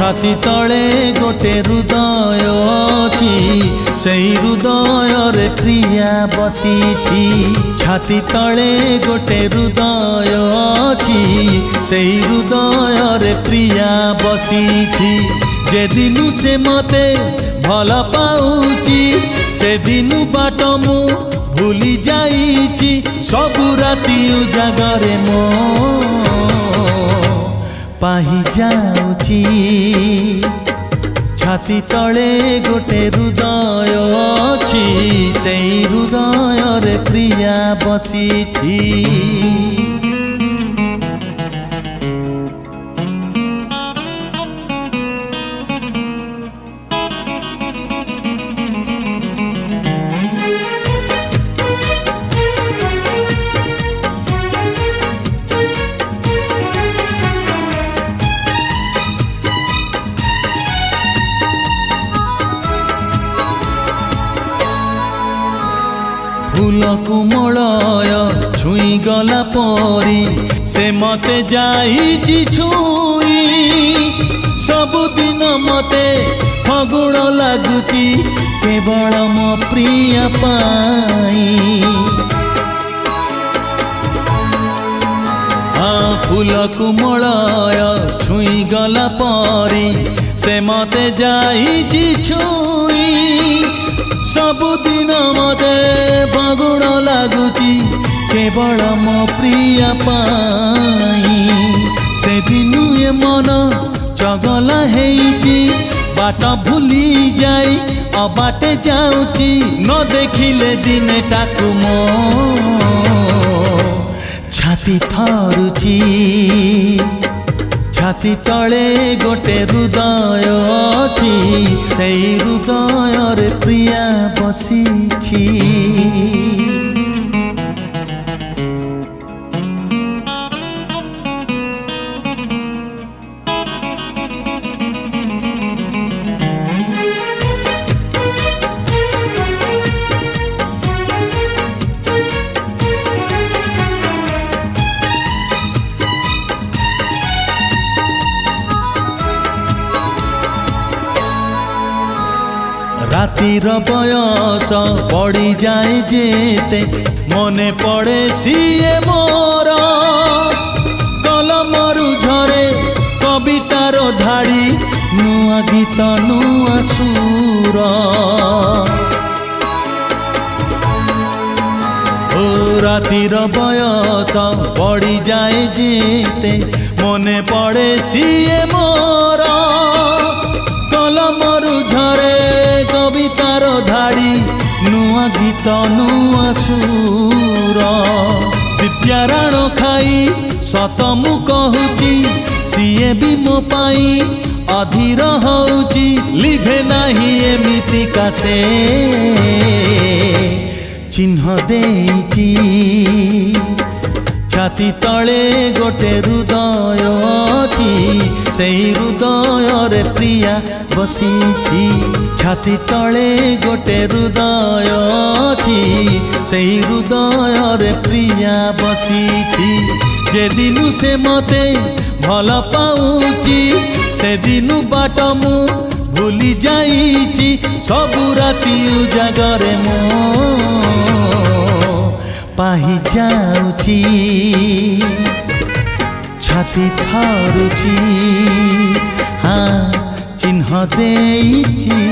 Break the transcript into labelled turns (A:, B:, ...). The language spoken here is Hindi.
A: छाती तले गोटे हृदय अछि सेई हृदय रे प्रिया बसीछि छाती तले गोटे हृदय अछि सेई हृदय रे प्रिया बसीछि जे दिनु से मते भल पाउछि से दिनु बाट मु भूली जाइछि सबु राति उजागरे मो पाही जाउछि छाती तले गोटे हृदय अछि सेई हृदय रे प्रिया बसीछि फूल कुमलय छुई गला परी से मते जाइछि छुई सबुदिन मते फगुण लागुछि केवल मो प्रिय पाई फूल कुमलय छुई गला परी से मते जाइछि छुई सबुदिन मते फागुण लागुछि केवल मो प्रिय पाई से दिनु ए मन चगला हेइछि बाट भूली जाई अबाटे जाउछि न देखिले दिने टाकु मो छाती थरुछि छाती तले गोटे हृदय अछि सेई हृदय रे प्रिया बसीछि रातिर बयस पड़ी जाए जेते मने पड़े सीए मोर कलमरु झरे कवितार धाड़ी नुआ गीत नुआ सुर ओ रातिर बयस पड़ी जाए जेते मने पड़े सीए मोर कलमरु झरे कवितार धाड़ी नुआ गीत नुआ सुर विद्याराण खाई सत मु कहूची सीए भी मो पाई अधीर होउची लिभे नाही एमितिका से चिन्ह देइची छाती तले गोटे हृदय अछि सेई हृदय रे प्रिया बसीछि छाती तले गोटे हृदय अछि सेई हृदय रे प्रिया बसीछि जे दिनु से मते भल पाउछि से दिनु बाट मु भूली जाइछि सबु राति उजागरे मो पाही जाउछि छाती थरुछि हाँ चिन्ह देइछि।